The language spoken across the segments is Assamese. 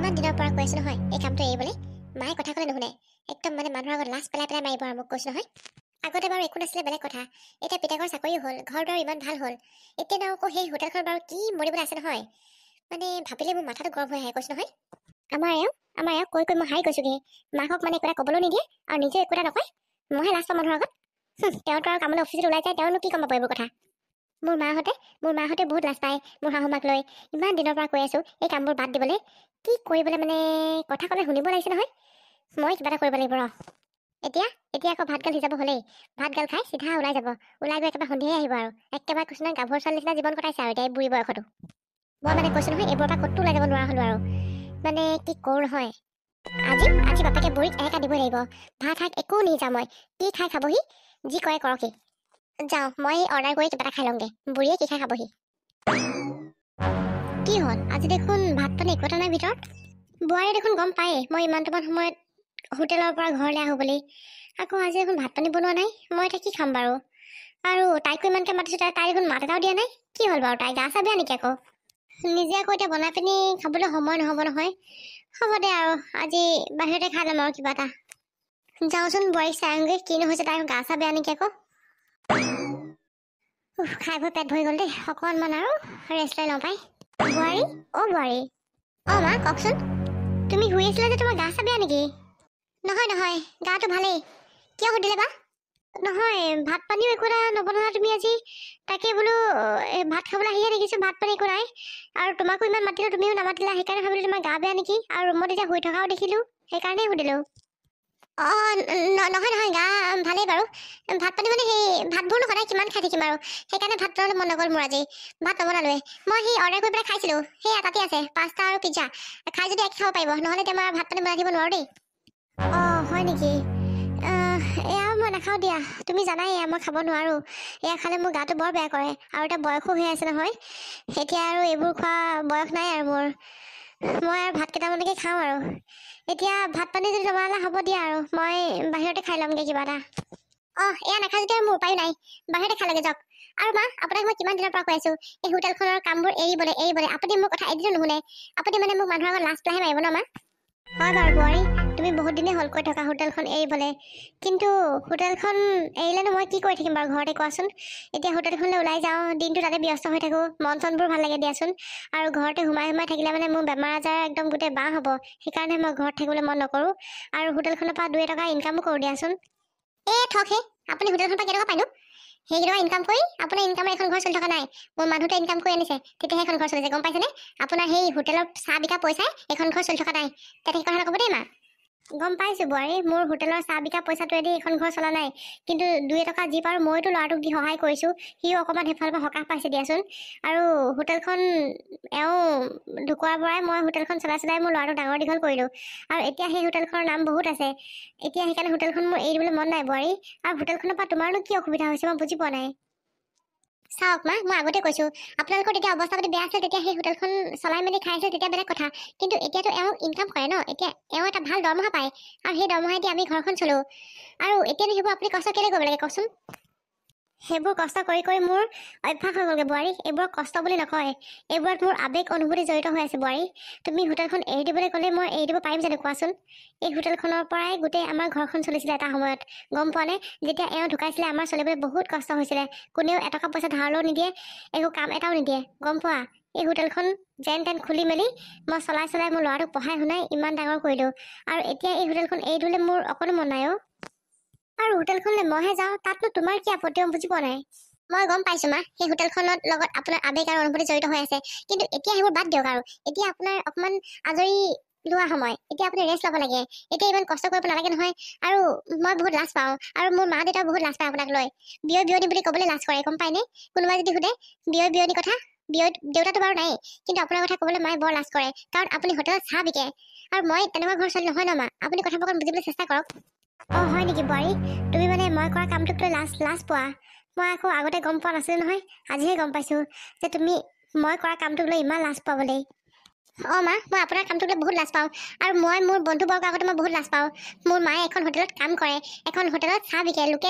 ইমান দিনৰ পৰা কৈ আছো নহয় এই কামটো এৰিবলৈ মায়ে কথা ক'লে নুশুনে একদম মানে মানুহৰ আগত লাজ পেলাই পেলাই মাৰিব আৰু মোক কৈছো নহয় আগতে বাৰু একো নাছিলে বেলেগ কথা এতিয়া পিতাকৰ চাকৰি হ'ল ঘৰ বাৰু ইমান ভাল হ'ল এতিয়া আকৌ সেই হোটেলখন বাৰু কি মৰিবলৈ আছে নহয় মানে ভাবিলে মোৰ মাথাটো গৰম হৈ আহে কৈছো নহয় আমাৰ এওঁ কৈ কৈ মই হাৰি গৈছোগে মাকক মানে একো এটা ক'বলৈ নিদিয়ে আৰু নিজে একো এটা নকয় মইহে লাজ পাওঁ মানুহৰ আগত তেওঁতো আৰু কামলৈ অফিচত ওলাই যায় তেওঁনো কি গম পাব এইবোৰ কথা মোৰ মাহঁতে বহুত লাজ পায় মোৰ শাহু মাক লৈ ইমান দিনৰ পৰা কৈ আছো এই কামবোৰ বাদ দিবলৈ কি কৰিবলৈ মানে কথা ক'লে শুনিব লাগিছে নহয় মই কিবা এটা কৰিব লাগিব ৰ এতিয়া আকৌ ভাতগাল সিজাব হ'লেই ভাতগাল খাই চিধা ওলাই যাব ওলাই গৈ একেবাৰে সন্ধিয়াই আহিব আৰু একেবাৰে কৈছো নহয় গাভৰু ছোৱালী নিচিনা জীৱন কটাইছে আৰু এতিয়া এই বুঢ়ী বয়সতো মই মানে কৈছো নহয় এইবোৰৰ পৰা ক'তো ওলাই যাব নোৱাৰা হ'লো আৰু মানে কি কৰো নহয় আজি বাপেকে বুঢ়ীক একা দিবই লাগিব ভাত শাক একো নিজাওঁ মই কি খাই খাবহি যি কৰে কৰকে যাওঁ মই অৰ্ডাৰ কৰি কিবা এটা খাই লওঁগে বুঢ়ীয়ে কি খাই খাবহি কি হ'ল আজি দেখোন ভাত পানী একো এটা নাই ভিতৰত বোৱাৰীয়ে দেখোন গম পায়ে মই ইমানটামান সময়ত হোটেলৰ পৰা ঘৰলৈ আহোঁ বুলি আকৌ আজি দেখোন ভাত পানী বনোৱা নাই মই এতিয়া কি খাম বাৰু আৰু তাইকো ইমানকৈ মাতিছোঁ তাই দেখোন মাত এটাও দিয়া নাই কি হ'ল বাৰু তাই গা চা বেয়া নেকি আকৌ নিজে আকৌ এতিয়া বনাই পিনি খাবলৈ সময় নহ'ব নহয় হ'ব দে আৰু আজি বাহিৰতে খাই ল'ম আৰু কিবা এটা যাওঁচোন বোৱাৰীক চাই আহোঁগৈ কিনো হৈছে তাই গা চা বেয়া নেকি আকৌ খাই বৈ পেট ভৰি গ'ল দেই অকণমান আৰু ৰেষ্ট লৈ লওঁ পাই বোৱাৰী অ মা কওকচোন তুমি শুই আছিলা যে তোমাৰ গা চা বেয়া নেকি নহয় গাটো ভালেই কিয় সুধিলে বা নহয় ভাত পানীও একো এটা নবনালা তুমি আজি তাকে বোলো ভাত খাবলৈ আহিয়ে দেখিছোঁ ভাত পানী একো নাই আৰু তোমাকো ইমান মাতিলোঁ তুমিও নামাতিলা সেইকাৰণে ভাবিলোঁ তোমাৰ গা বেয়া নেকি আৰু ৰুমত এতিয়া শুই থকাও দেখিলোঁ সেইকাৰণেই সুধিলোঁ নহয় গা ভালেই বাৰু ভাত পানী মানে সেই ভাতবোৰনো সদায় কিমান খাই থাকিম আৰু সেইকাৰণে ভাত বনাবলৈ মন নগ'ল মোৰ আজি ভাত নবনালোৱে মই সেই অৰ্ডাৰ কৰি পেলাই খাইছিলোঁ সেয়া তাতে আছে পাস্তা আৰু পিজ্জা খাই যদি এক খাব পাৰিব নহ'লে এতিয়া মই ভাত পানী বনাই দিব নোৱাৰোঁ দেই হয় নেকি এয়া মই নাখাওঁ দিয়া তুমি জানাই এয়া মই খাব নোৱাৰোঁ এয়া খালে মোৰ গাটো বৰ বেয়া কৰে আৰু এতিয়া বয়সো হৈ আছে নহয় এতিয়া আৰু এইবোৰ খোৱা বয়স নাই আৰু মই আৰু ভাত কেইটামানকে খাওঁ আৰু এতিয়া ভাত পানী যদি নবনালে হ'ব দিয়া আৰু মই বাহিৰতে খাই ল'মগৈ কিবা এটা এয়া নাখায় যদি মোৰ উপায় নাই বাহিৰতে খাই লাগে যাওক আৰু মা আপোনাক মই কিমান দিনৰ পৰা কৈ আছোঁ এই হোটেলখনৰ কামবোৰ এৰিবলৈ আপুনি মোৰ কথা এদিনো নুশুনে আপুনি মানে মোক মানুহৰ আগত লাজ পেলাহে মাৰিব ন মা হয় বাৰু বোৱাৰী তুমি বহুত দিনেই হ'ল কৈ থকা হোটেলখন এৰিবলৈ কিন্তু হোটেলখন এৰিলেনো মই কি কৰি থাকিম বাৰু ঘৰতে কোৱাচোন এতিয়া হোটেলখনলৈ ওলাই যাওঁ দিনটো তাতে ব্যস্ত হৈ থাকোঁ মন চনবোৰ ভাল লাগে দিয়াচোন আৰু ঘৰতে সোমাই থাকিলে মানে মোৰ বেমাৰ আজাৰ একদম গোটেই বাহ হ'ব সেইকাৰণে মই ঘৰত থাকিবলৈ মন নকৰোঁ আৰু হোটেলখনৰ পৰা 2 টকা ইনকামো কৰোঁ দিয়াচোন ঠকহে আপুনি হোটেলখনৰ পৰা কেইটকা পাইনো সেইকেইটকা ইনকাম কৰি আপোনাৰ ইনকামৰ এখন ঘৰ চলি থকা নাই মোৰ মানুহটোৱে ইনকাম কৰি আনিছে তেতিয়াহে এখন ঘৰ চলিছে গম পাইছেনে আপোনাৰ সেই হোটেলৰ চাহ বিকা পইচাই এখন ঘৰ চলি থকা নাই তেনেকৈ কথা নক'ব দেই মা গম পাইছোঁ বোৱাৰী মোৰ হোটেলৰ চাহ বিকা পইচাটোৱেদি এখন ঘৰ চলা নাই কিন্তু 2 টকা যি পাৰোঁ মইতো ল'ৰাটোক দি সহায় কৰিছোঁ সিও অকণমান সেইফালৰ পৰা সকাহ পাইছে দিয়াচোন আৰু হোটেলখন এওঁ ঢুকোৱাৰ পৰাই মই হোটেলখন চলাই মোৰ ল'ৰাটোক ডাঙৰ দীঘল কৰিলোঁ আৰু এতিয়া সেই হোটেলখনৰ নাম বহুত আছে এতিয়া সেইকাৰণে হোটেলখন মোৰ এৰি দিবলৈ মন নাই বোৱাৰী আৰু হোটেলখনৰ পৰা তোমাৰনো কি অসুবিধা হৈছে মই বুজি পোৱা নাই চাওক মা মই আগতে কৈছোঁ আপোনালোকৰ তেতিয়া অৱস্থা পাতি বেয়া আছিল তেতিয়া সেই হোটেলখন চলাই মেলি খাই আছিল তেতিয়া বেলেগ কথা কিন্তু এতিয়াতো এওঁ ইনকাম কৰে ন এতিয়া এওঁ এটা ভাল দৰমহা পায় আৰু সেই দৰমহাইদি আমি ঘৰখন চলোঁ আৰু এতিয়ানো সেইবোৰ আপুনি কষ্ট কেলৈ কৰিব লাগে কওকচোন সেইবোৰ কষ্ট কৰি কৰি মোৰ অভ্যাস হৈ গ'লগৈ বোৱাৰী এইবোৰক কষ্ট বুলি নকয় এইবোৰত মোৰ আৱেগ অনুভূতি জড়িত হৈ আছে বোৱাৰী তুমি হোটেলখন এৰি দিবলৈ ক'লে মই এৰি দিব পাৰিম জানো কোৱাচোন এই হোটেলখনৰ পৰাই গোটেই আমাৰ ঘৰখন চলিছিলে এটা সময়ত গম পোৱা নে যেতিয়া এওঁ ঢুকাইছিলে আমাৰ চলিবলৈ বহুত কষ্ট হৈছিলে কোনেও এটকা পইচা ধাৰলৈও নিদিয়ে একো কাম এটাও নিদিয়ে গম পোৱা এই হোটেলখন যেন তেন খুলি মেলি মই চলাই মোৰ ল'ৰাটোক পঢ়াই শুনাই ইমান ডাঙৰ কৰিলোঁ আৰু এতিয়া এই হোটেলখন এৰি দিবলৈ মোৰ অকণো মন নাই আৰু হোটেলখনলৈ মইহে যাওঁ তাতনো তোমাৰ কি আপত্তি বুজি পোৱা নাই মই গম পাইছোঁ মা সেই হোটেলখনৰ লগত আপোনাৰ আৱেগ আৰু অনুভূতি জড়িত হৈ আছে কিন্তু এতিয়া সেইবোৰ বাদ দিয়ক আৰু এতিয়া আপোনাৰ অকণমান আজৰি লোৱা সময় এতিয়া আপুনি ৰেষ্ট ল'ব লাগে এতিয়া ইমান কষ্ট কৰিব নালাগে নহয় আৰু মই বহুত লাজ পাওঁ আৰু মোৰ মা দেউতাও বহুত লাজ পায় আপোনাক লৈ বিয়নী বুলি ক'বলৈ লাজ কৰে গম পায়নে কোনোবাই যদি সোধে বিয়নী কথা দেউতাটো বাৰু নাই কিন্তু আপোনাৰ কথা ক'বলৈ মায়ে বৰ লাজ কৰে কাৰণ আপুনি হোটেলত চাহ বিকে আৰু মই তেনেকুৱা ঘৰ ছোৱালী নহয় ন মা আপুনি কথাবোৰ অকণ বুজিবলৈ চেষ্টা কৰক হয় নেকি বোৱাৰী তুমি মানে মই কৰা কামটোক লৈ লাজ পোৱা মই আকৌ আগতে গম পোৱা নাছিলোঁ নহয় আজিহে গম পাইছোঁ যে তুমি মই কৰা কামটোক লৈ ইমান লাজ পোৱা বুলি মা মই আপোনাৰ কামটোক লৈ বহুত লাজ পাওঁ আৰু মই মোৰ বন্ধুবৰ্গৰ আগতে মই বহুত লাজ পাওঁ মোৰ মায়ে এখন হোটেলত কাম কৰে এখন হোটেলত চাহ বিকে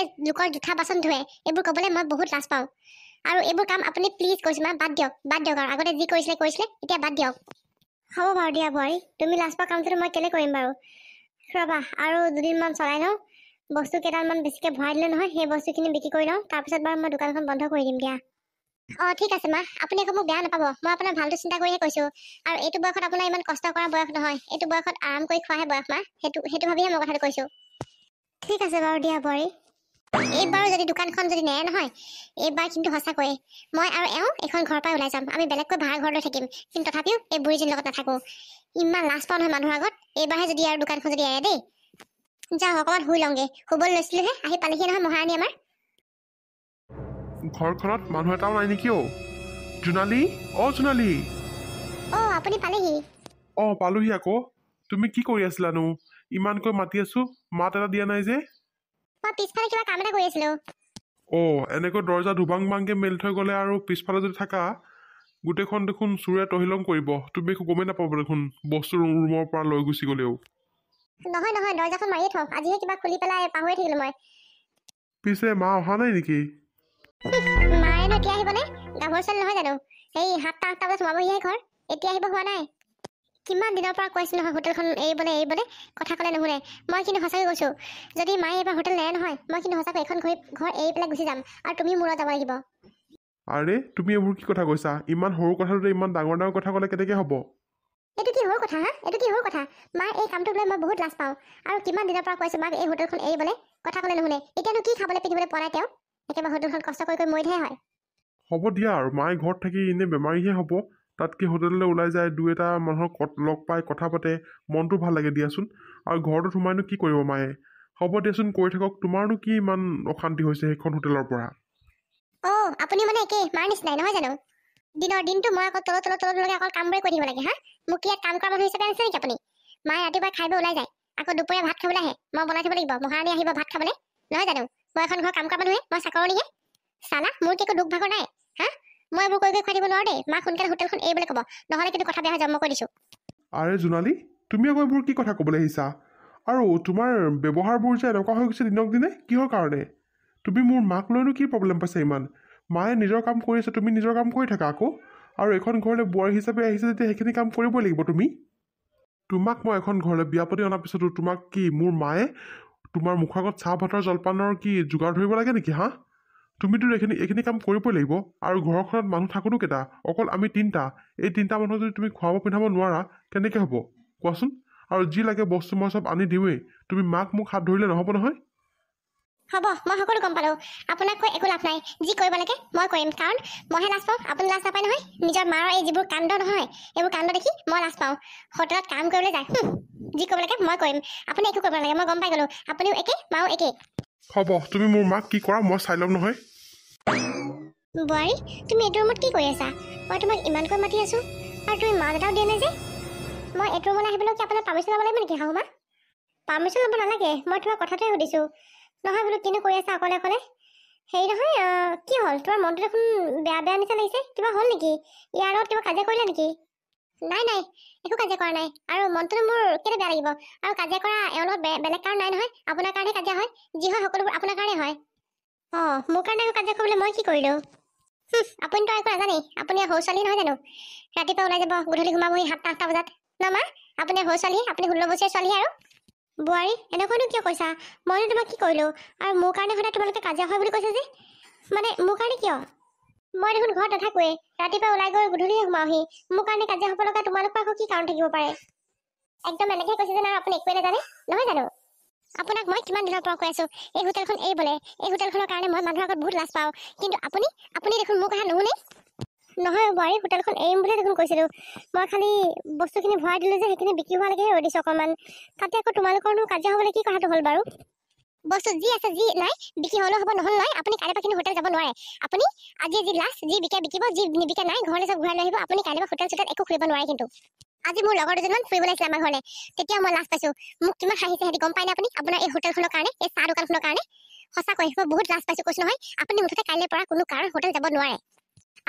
লোকৰ জোঠা বাচন ধুৱে এইবোৰ ক'বলৈ মই বহুত লাজ পাওঁ আৰু এইবোৰ কাম আপুনি প্লিজ কৈছোঁ মা বাদ দিয়ক আৰু আগতে যি কৰিছিলে এতিয়া বাদ দিয়ক হ'ব বাৰু দিয়া বোৱাৰী, তুমি লাষ্ট পোৱা কামটো মই কেলে কৰিম বাৰু। ৰ'বা আৰু 2 দিনমান চলাই লওঁ, বস্তু কেইটামান বেছিকৈ ভৰাই দিলে নহয়, সেই বস্তুখিনি বিক্ৰী কৰি লওঁ, তাৰপিছত বাৰু মই দোকানখন বন্ধ কৰি দিম দিয়া। অঁ ঠিক আছে মা, আপুনি আকৌ মোক বেয়া নাপাব, মই আপোনাৰ ভালটো চিন্তা কৰিহে কৈছোঁ। আৰু এইটো বয়সত আপোনাৰ ইমান কষ্ট কৰা বয়স নহয়, এইটো বয়সত আৰাম কৰি খোৱাহে বয়স মা, সেইটো ভাবিহে মই কথাটো কৈছোঁ। ঠিক আছে বাৰু দিয়া বোৱাৰী। এইবাৰ যদি দোকানখন যদি নেৰে নহয়, এইবাৰ কিন্তু সঁচাকৈয়ে মই আৰু এওঁ এইখন ঘৰৰ পৰাই ওলাই যাম। আমি বেলেগকৈ ভাড়া ঘৰলৈ থাকিম, কিন্তু তথাপিও এই বুঢ়ীজনীৰ লগত নাথাকোঁ। ইমান লাজ পাওঁ নহয় মানুহৰ আগত। এইবাৰহে যদি আৰু দোকানখন যদি এৰে দেই। যাওঁ অকণমান শুই লওঁগৈ, শুবলৈ লৈছিলোহে, আহি পালেহি নহয় মহাৰাণী আমাৰ। ঘৰখনত মানুহ এটাও নাই নেকি? জোনালী, জোনালী। আপুনি পালেহি? পালোহি আকৌ। তুমি কি কৰি আছিলানো? ইমানকৈ মাতি আছো, মাত এটা দিয়া নাই যে। মই পিছফালে কিবা কাম এটা কৰি আছিলো। এনেকৈ দৰ্জা ধুবাং বাংকে মেলি থৈ গ'লে আৰু পিছফালে যদি থাকা, গোটেইখন দেখোন চোৰে তহিলং কৰিব। তুমি একো গমেই নাপাব দেখোন, বস্তু ৰুমৰ পৰা লৈ গুচি গ'লেও। নহয় দৰ্জাখন মাৰিয়ে থওঁ, আজিহে কিবা খুলি পেলাই পাহৰি থাকিলো মই। পিছে মা অহা নাই নেকি? মায়েনো এতিয়া আহিবনে? গাভৰু ছোৱালী নহয় জানো? সেই 7টা 8টা বজাত সোমাবহিহে ঘৰ, এতিয়া আহিব হোৱা নাই। কিমান দিনৰ পৰা কৈছোঁ নহয় হোটেলখন এৰিবলে, কথা ক'লে নুশুনে। মই কিন্তু সঁচাকৈ কৈছোঁ, যদি মায়ে এইবাৰ হোটেল নেৰে নহয়, মই কিন্তু সঁচাকৈ এখন ঘৰ এৰি পেলাই গুচি যাম, আৰু তুমি মোৰ লগত যাব লাগিব। আৰে তুমি এইবোৰ কি কথা কৈছা? ইমান সৰু কথাটোতে ইমান ডাঙৰ ডাঙৰ কথা ক'লে কেনেকৈ হ'ব? এইটো কি সৰু কথা? এইটো কি সৰু কথা? মাৰ এই কামটোক লৈ মই বহুত লাজ পাওঁ, আৰু কিমান দিনৰ পৰা কৈছোঁ মাক এই হোটেলখন এৰিবলৈ, কথা ক'লে নুশুনে। এতিয়ানো কি খাবলৈ পিন্ধিবলৈ পোৱা নাই তেওঁ? একেবাৰে হোটেলখন কষ্ট কৰি মৰিলেহে হয়। হ'ব দিয়া আৰু, মায়ে ঘৰত থাকি এনেই বেমাৰীহে হ'ব। তাতকৈ হোটেললৈ ওলাই যায়, 2 এটা মানুহক লগ পাই কথা পাতে, মনটো ভাল লাগে দিয়াচোন। আৰু ঘৰটোত সোমাইনো কি কৰিব মায়ে? হ'ব দিয়াচোন, কৰি থাকক। তোমাৰনো কি ইমান অশান্তি হৈছে সেইখন হোটেলৰ পৰা? আপুনি মানে একেই মাৰ নিচিনাই নহয় জানো? দিনটো মই আকৌ তলত অকল কামবোৰে কৰি থাকিব লাগে। মোক ইয়াত কাম কৰা মানুহ হিচাপে আনিছে নেকি আপুনি? মায়ে ৰাতিপুৱা খাই বৈ ওলাই যায়, আকৌ দুপৰীয়া ভাত খাবলৈ আহে, মই বনাই থব লাগিব। মহাৰাণী আহিব ভাত খাবলৈ, নহয় জানো? মই এখন ঘৰ কাম কৰা মানুহে, মই চাকৰণিহে। চালা, মোৰ কি একো দুখ ভাগৰ নাই? মই এইবোৰ কৰি খুৱাই দিব নোৱাৰো দেই। মাক সোনকালে হোটেলখন এৰিবলৈ ক'ব, নহ'লে কিন্তু কথা বেয়া হৈ যাব, মই কৈ দিছোঁ। আৰে জোনালী, তুমি আকৌ এইবোৰ কি কথা ক'বলৈ আহিছা? আৰু তোমাৰ ব্যৱহাৰবোৰ যে এনেকুৱা হৈ গৈছে দিনক দিনে, কিহৰ কাৰণে? তুমি মোৰ মাক লৈনো কি প্ৰব্লেম পাইছা ইমান? মায়ে নিজৰ কাম কৰি আছে, তুমি নিজৰ কাম কৰি থাকা আকৌ। আৰু এখন ঘৰলৈ বোৱাৰী হিচাপে আহিছে যেতিয়া সেইখিনি কাম কৰিবই লাগিব তুমি। তোমাক মই এখন ঘৰলৈ বিয়া পাতি অনাৰ পিছতো তোমাক কি মোৰ মায়ে তোমাৰ মুখৰ আগত চাহ ভাতৰ জলপানৰ কি যোগাৰ ধৰিব লাগে নেকি? তুমিতো এইখিনি কাম কৰিবই লাগিব। আৰু ঘৰখনত মানুহ থাকোঁতো কেইটা? অকল আমি 3টা। এই 3টা মানুহক যদি তুমি খুৱাব পিন্ধাব নোৱাৰা, কেনেকৈ হ'ব কোৱাচোন? আৰু যি লাগে বস্তু মই চব আনি দিওঁৱেই, তুমি মাক মোক হাত ধৰিলে নহ'ব নহয়। হ'ব, মই সকলো গম পালোঁ। আপোনাক কৈ একো লাভ নাই, যি কৰিব লাগে মই কৰিম, কাৰণ মইহে লাজ পাওঁ, আপুনি লাজ নাপায় নহয়। নিজৰ মাৰ এই যিবোৰ কাণ্ড নহয়, এইবোৰ কাণ্ড দেখি মই লাজ পাওঁ। হোটেলত কাম কৰিবলৈ যায়, যি কৰিব লাগে মই কৰিম, আপুনি একো কৰিব নালাগে, মই গম পাই গ'লোঁ। আপুনিও একেই, মাও একেই। হ'ব, তুমি মোৰ মাক কি কৰা মই চাই ল'ম নহয়। বোৱাৰী, তুমি এইটো ৰুমত কি কৰি আছা? মই তোমাক ইমানকৈ মাতি আছোঁ, আৰু তুমি মাত এটাও দিয়া নাই যে। মই এইটো ৰুমলৈ আহিবলৈ কি আপোনাৰ পাৰ্মিশ্যন ল'ব লাগিব নেকি শাহু মা? পাৰ্মিশ্যন ল'ব নালাগে, মই তোমাৰ কথাটোৱে সুধিছোঁ। নহয় বোলো, কিনো কৰি আছা অকলে অকলে? হেৰি নহয়, কি হ'ল? তোমাৰ মনটো দেখোন বেয়া নিচিনা লাগিছে, কিবা হ'ল নেকি? ইয়াৰ লগত কিবা কাজিয়া কৰিলা নেকি? নাই, একো কাজিয়া কৰা নাই। আৰু মনটোনো মোৰ কেলে বেয়া লাগিব? আৰু কাজিয়া কৰা এওঁৰ লগত বেলেগ কাৰণ নাই নহয়, আপোনাৰ কাৰণে কাজিয়া হয়। যি হয় সকলোবোৰ আপোনাৰ কাৰণে হয়। মোৰ কাৰণে একো কাজিয়া কৰিবলৈ মই কি কৰিলোঁ? আপুনিতো একো নাজানেই, আপুনি সৰু ছোৱালী নহয় জানো? ৰাতিপুৱা ওলাই যাব, গধূলি সোমাবহি 7টা 8টা বজাত। ন মা, আপুনি সৰু ছোৱালী, আপুনি 16 বছৰীয়া ছোৱালী আৰু। বোৱাৰী, এনেকুৱানো কিয় কৈছা? মইনো তোমাক কি কৰিলোঁ? আৰু মোৰ কাৰণে সদায় তোমালোকে কাজিয়া হয় বুলি কৈছে যে, মানে মোৰ কাৰণে কিয়? মই দেখোন ঘৰত নাথাকোৱেই, ৰাতিপুৱা ওলাই গৈ গধূলিহে সোমাওহি। মোৰ কাৰণে কাজিয়া হ'ব লগা তোমালোকৰ আকৌ কি কাৰণ থাকিব পাৰে? একদম এনেকৈ কৈছে যেন আৰু আপুনি একোৱে নাজানে, নহয় জানো? আপোনাক মই কিমান দিনৰ পৰা কৈ আছোঁ এই হোটেলখন এৰিবলৈ। এই হোটেলখনৰ কাৰণে মই মানুহৰ আগত বহুত লাজ পাওঁ, কিন্তু আপুনি দেখোন মোৰ কথা নুশুনে। নহয় বোৱাৰী, হোটেলখন এৰিম বুলিয়ে দেখোন কৈছিলোঁ। মই খালি বস্তুখিনি ভৰাই দিলোঁ যে, সেইখিনি বিক্ৰী হোৱালৈকেহে ৰৈ দিছোঁ অকণমান। তাতে আকৌ তোমালোকৰনো কাজিয়া হ'বলৈ কি কথাটো হ'ল বাৰু? বস্তু যি আছে যি নাই বিক্ৰী হ'লেও হ'ব, নহ'ল নহয়। আপুনি কাইলৈ পৰা কিন্তু হোটেল যাব নোৱাৰে। আপুনি আজি যি লাষ্ট, যি বিকে বিকিব, যি নিবিকে নাই, ঘৰলৈ চব ঘূৰাই লৈ আহিব। আপুনি কাইলৈ পৰা হোটেল চোটেল একো খুলিব নোৱাৰে কিন্তু। আজি মোৰ লগৰ দুজনমান ফুৰিবলৈ আহিছিলে আমাৰ ঘৰলৈ, তেতিয়া মই লাজ পাইছোঁ। মোক কিমান হাঁহিছে সিহঁতি, গম পাই নে আপুনি? আপোনাৰ এই হোটেলখনৰ কাৰণে, এই চাহ দোকানখনৰ কাৰণে। সঁচাকৈ মই বহুত লাজ পাইছোঁ, কৈছোঁ নহয়। আপুনি মুঠতে কাইলৈৰ পৰা কোনো কাৰণ হোটেল যাব নোৱাৰে।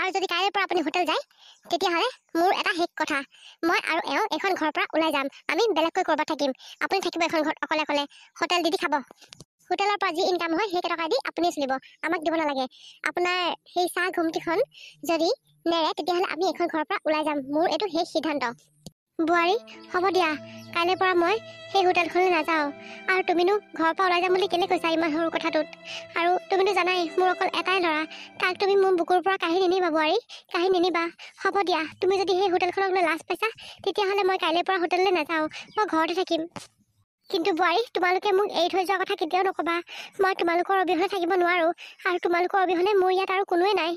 আৰু যদি কাইলৈৰ পৰা আপুনি হোটেল যায়, তেতিয়াহ'লে মোৰ এটা শেষ কথা, মই আৰু এওঁ এখন ঘৰৰ পৰা ওলাই যাম। আমি বেলেগকৈ ক'ৰবাত থাকিম। আপুনি থাকিব এখন ঘৰত অকলে অকলে, হোটেল দি খাব। হোটেলৰ পৰা যি ইনকাম হয় সেই টকা দি আপুনি চলিব, আমাক দিব নালাগে। আপোনাৰ সেই চাহ ঘুমটিখন যদি নেৰে, তেতিয়াহ'লে আমি এখন ঘৰৰ পৰা ওলাই যাম। মোৰ এইটো শেষ সিদ্ধান্ত। বোৱাৰী হ'ব দিয়া কাইলৈৰ পৰা মই সেই হোটেলখনলৈ নাযাওঁ আৰু তুমিনো ঘৰৰ পৰা ওলাই যাম বুলি কেলে কৈছা ইমান সৰু কথাটোত আৰু তুমিতো জানাই মোৰ অকল এটাই ল'ৰা তাক তুমি মোৰ বুকুৰ পৰা কাঢ়ি নিনিবা বোৱাৰী কাঢ়ি নিনিবা হ'ব দিয়া তুমি যদি সেই হোটেলখনক লৈ লাজ পাইছা তেতিয়াহ'লে মই কাইলৈৰ পৰা হোটেললৈ নাযাওঁ মই ঘৰতে থাকিম কিন্তু বোৱাৰী তোমালোকে মোক এৰি থৈ যোৱাৰ কথা কেতিয়াও নক'বা মই তোমালোকৰ অবিহনে থাকিব নোৱাৰোঁ আৰু তোমালোকৰ অবিহনে মোৰ ইয়াত আৰু কোনোৱে নাই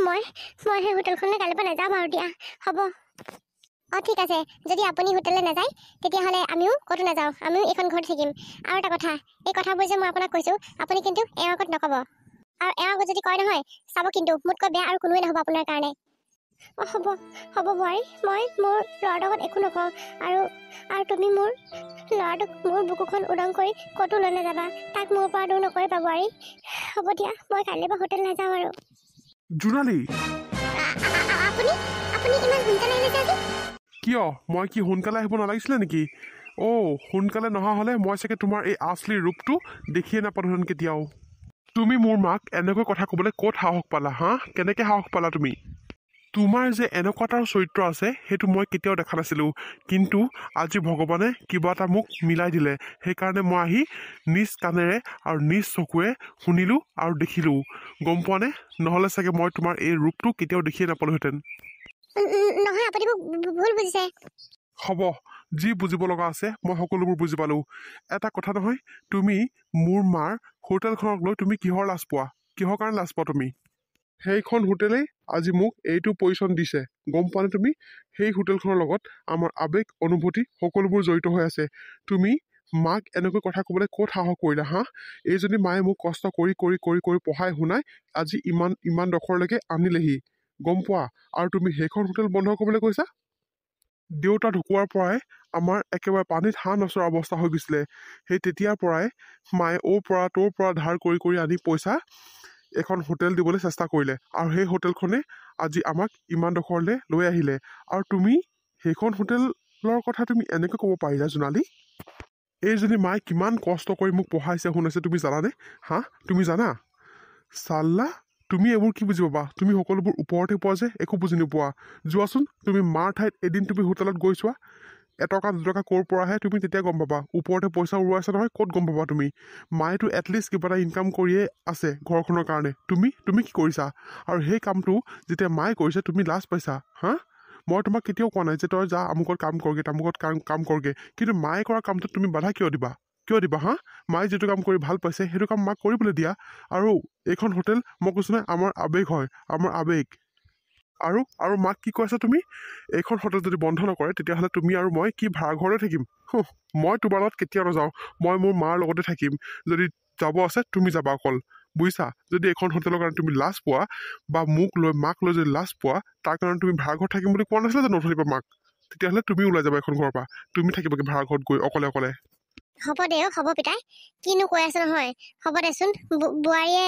মই সেই হোটেলখনলৈ কাইলৈৰ পৰা নাযাম আৰু দিয়া হ'ব অঁ ঠিক আছে যদি আপুনি হোটেললৈ নাযায় তেতিয়াহ'লে আমিও ক'তো নাযাওঁ আমিও এইখন ঘৰত থাকিম আৰু এটা কথা এই কথাবোৰ যে মই আপোনাক কৈছোঁ আপুনি কিন্তু এওঁৰ আগত নক'ব আৰু এওঁৰ আগত যদি কয় নহয় চাব কিন্তু মোতকৈ বেয়া আৰু কোনোৱে নহ'ব আপোনাৰ কাৰণে অঁ হ'ব বোৱাৰী মই মোৰ ল'ৰাটোৰ আগত একো নকওঁ আৰু তুমি মোৰ ল'ৰাটোক মোৰ বুকুখন উদং কৰি ক'তো লৈ নাযাবা তাক মোৰ পৰা দূৰ নকৰিবা বোৱাৰী হ'ব দিয়া মই কাইলৈ পৰা হোটেল নাযাওঁ আৰু জোনালী আপুনি ইমান সোনকালে আহিছে আজি কিয় মই কি সোনকালে আহিব নালাগিছিলে নেকি সোনকালে নহা হ'লে মই চাগে তোমাৰ এই আচলি ৰূপটো দেখিয়ে নাপালোহেঁতেন কেতিয়াও তুমি মোৰ মাক এনেকৈ কথা ক'বলৈ ক'ত সাহস পালা কেনেকৈ সাহস পালা তুমি তোমাৰ যে এনেকুৱা এটা চৰিত্ৰ আছে সেইটো মই কেতিয়াও দেখা নাছিলোঁ কিন্তু আজি ভগৱানে কিবা এটা মোক মিলাই দিলে সেইকাৰণে মই আহি নিজ কাণেৰে আৰু নিজ চকুৰে শুনিলোঁ আৰু দেখিলোঁ গম পোৱা নে নহ'লে চাগে মই তোমাৰ এই ৰূপটো কেতিয়াও দেখিয়ে নাপালোহেঁতেন নহয় আপুনি মোক ভুল বুজিছে হ'ব যি বুজিব লগা আছে মই সকলোবোৰ বুজি পালোঁ এটা কথা নহয় তুমি মোৰ মাৰ হোটেলখনক লৈ তুমি কিহৰ লাজ পোৱা কিহৰ কাৰণে লাজ পোৱা তুমি সেইখন হোটেলেই আজি মোক এইটো পজিশ্যন দিছে গম পোৱা নে তুমি সেই হোটেলখনৰ লগত আমাৰ আৱেগ অনুভূতি সকলোবোৰ জড়িত হৈ আছে তুমি মাক এনেকৈ কথা ক'বলৈ ক'ত সাহস কৰিলা এইজনী মায়ে মোক কষ্ট কৰি কৰি কৰি কৰি পঢ়াই শুনাই আজি ইমান ডখৰলৈকে আনিলেহি গম পোৱা আৰু তুমি সেইখন হোটেল বন্ধ কৰিবলৈ কৈছা দেউতা ঢুকোৱাৰ পৰাই আমাৰ একেবাৰে পানীত হাঁহ নচৰা অৱস্থা হৈ গৈছিলে সেই তেতিয়াৰ পৰাই মায়ে তোৰ পৰা ধাৰ কৰি কৰি আনি পইচা এখন হোটেল দিবলৈ চেষ্টা কৰিলে আৰু সেই হোটেলখনে আজি আমাক ইমান ডখৰলৈ লৈ আহিলে আৰু তুমি সেইখন হোটেলৰ কথা তুমি এনেকৈ ক'ব পাৰিলা জোনালী এইজনী মায়ে কিমান কষ্ট কৰি মোক পঢ়াইছে শুনাইছে তুমি জানানে তুমি জানা চাল্লা তুমি এইবোৰ কি বুজি পাবা তুমি সকলোবোৰ ওপৰতে পোৱা যে একো বুজি নোপোৱা যোৱাচোন তুমি মাৰ ঠাইত এদিন তুমি হোটেলত গৈ চোৱা এটকা দুটকা ক'ৰ পৰা আহে তুমি তেতিয়া গম পাবা ওপৰতে পইচা উৰুৱাইছা নহয় ক'ত গম পাবা তুমি মায়েতো এটলিষ্ট কিবা এটা ইনকাম কৰিয়ে আছে ঘৰখনৰ কাৰণে তুমি কি কৰিছা আৰু সেই কামটো যেতিয়া মায়ে কৰিছে তুমি লাজ পাইছা মই তোমাক কেতিয়াও কোৱা নাই যে তই যা আমুকত কাম কৰগে তামুকত কাম কৰগে কিন্তু মায়ে কৰা কামটোত তুমি বাধা কিয় দিবা মায়ে যিটো কাম কৰি ভাল পাইছে সেইটো কাম মাক কৰিবলৈ দিয়া আৰু এইখন হোটেল মই কৈছোঁ নাই আমাৰ আৱেগ হয় আমাৰ আৱেগ আৰু মাক কি কৈছা তুমি এইখন হোটেল যদি বন্ধ নকৰে তেতিয়াহ'লে তুমি আৰু মই কি ভাড়া ঘৰতে থাকিম মই তোমাৰ লগত কেতিয়াও নাযাওঁ মই মোৰ মাৰ লগতে থাকিম যদি যাব আছে তুমি যাবা অকল বুজিছা যদি এইখন হোটেলৰ কাৰণে তুমি লাজ পোৱা বা মাক লৈ যদি লাজ পোৱা তাৰ কাৰণে তুমি ভাড়া ঘৰত থাকিম বুলি কোৱা নাছিলে যে নথলিবা মাক তেতিয়াহ'লে তুমি ওলাই যাবা এখন ঘৰৰ পৰা তুমি থাকিবাগে ভাড়া ঘৰত গৈ অকলে হ'ব দে হ'ব পিতাই কিনো কৈ আছে নহয় হ'ব দেচোন বোৱাৰীয়ে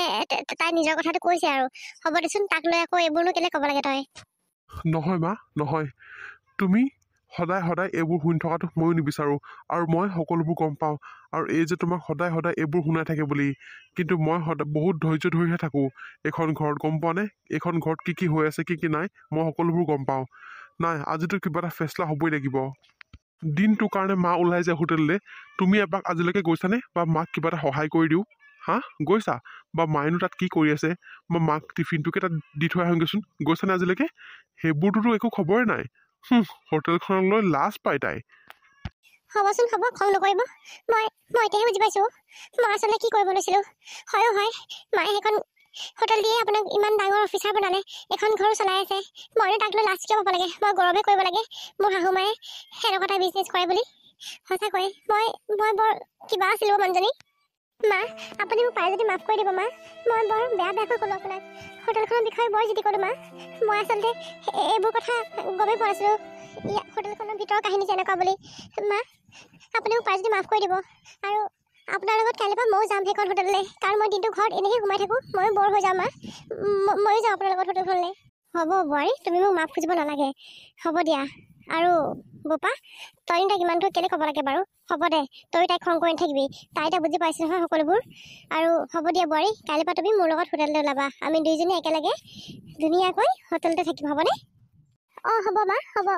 তাই নিজৰ কথাটো কৈছে আৰু হ'ব দেচোন তাক লৈ আকৌ এইবোৰনো কেলে ক'ব লাগে তই নহয় মা নহয় তুমি সদায় এইবোৰ শুনি থকাটো ময়ো নিবিচাৰোঁ আৰু মই সকলোবোৰ গম পাওঁ আৰু এই যে তোমাক সদায় এইবোৰ শুনাই থাকে বুলি কিন্তু মই বহুত ধৈৰ্য ধৰিহে থাকোঁ এইখন ঘৰত গম পোৱা নে এইখন ঘৰত কি হৈ আছে কি নাই মই সকলোবোৰ গম পাওঁ নাই আজিতো কিবা এটা ফেচলা হ'বই লাগিব দিনটোৰ কাৰণে মা ওলাই যায় হোটেললৈ তুমি এপাক আজিলৈকে গৈছানে বা মাক কিবা এটা সহায় কৰি দিওঁ গৈছা বা মায়েনো তাত কি কৰি আছে বা মাক টিফিনটোকে তাত দি থৈ আহোগৈচোন গৈছানে আজিলৈকে সেইবোৰটোতো একো খবৰে নাই হোটেলখনলৈ লাজ পাই তাই হ'বচোন হ'ব খং নকৰিব মই এতিয়াহে বুজি পাইছোঁ মই আচলতে কি কৰিব লৈছিলোঁ হয় মায়ে সেইখন হোটেল দিয়ে আপোনাক ইমান ডাঙৰ অফিচাৰ বনালে এখন ঘৰো চলাই আছে মইনো তাক লৈ লাজ কিয় পাব লাগে মই গৌৰৱে কৰিব লাগে মোৰ শাহু মায়ে সেনেকুৱা এটা বিজনেছ কৰে বুলি সঁচাকৈ মই বৰ কিবা আছিলোঁ মানুহজনী মা আপুনি মোক পাৰে যদি মাফ কৰি দিব মা মই বৰ বেয়াকৈ ক'লোঁ আপোনাক হোটেলখনৰ বিষয়ে বৰ জিতি ক'লোঁ মা মই আচলতে এইবোৰ কথা গমেই পোৱা নাছিলোঁ হোটেলখনৰ ভিতৰৰ কাহিনী যেনেকুৱা বুলি মা আপুনি মোক পাৰে যদি মাফ কৰি দিব আৰু আপোনাৰ লগত কাইলৈ পৰা ময়ো যাম সেইখন হোটেললৈ কাৰণ মই দিনটো ঘৰত এনেকৈ সোমাই থাকোঁ ময়ো বৰ হৈ যাওঁ মা ময়ো যাওঁ আপোনাৰ লগত হোটেলখনলৈ হ'ব বোৱাৰী তুমি মোক মাফ খুজিব নালাগে হ'ব দিয়া আৰু বোপা তই তাইক ইমানটো কেলৈ ক'ব লাগে বাৰু হ'ব দে তই তাইক খং কৰি নাথাকিবি তাই এতিয়া বুজি পাইছে নহয় সকলোবোৰ আৰু হ'ব দিয়া বোৱাৰী কাইলৈ পৰা তুমি মোৰ লগত হোটেললৈ ওলাবা আমি দুইজনী একেলগে ধুনীয়াকৈ হোটেলতে থাকিম হ'বনে অঁ হ'ব মা হ'ব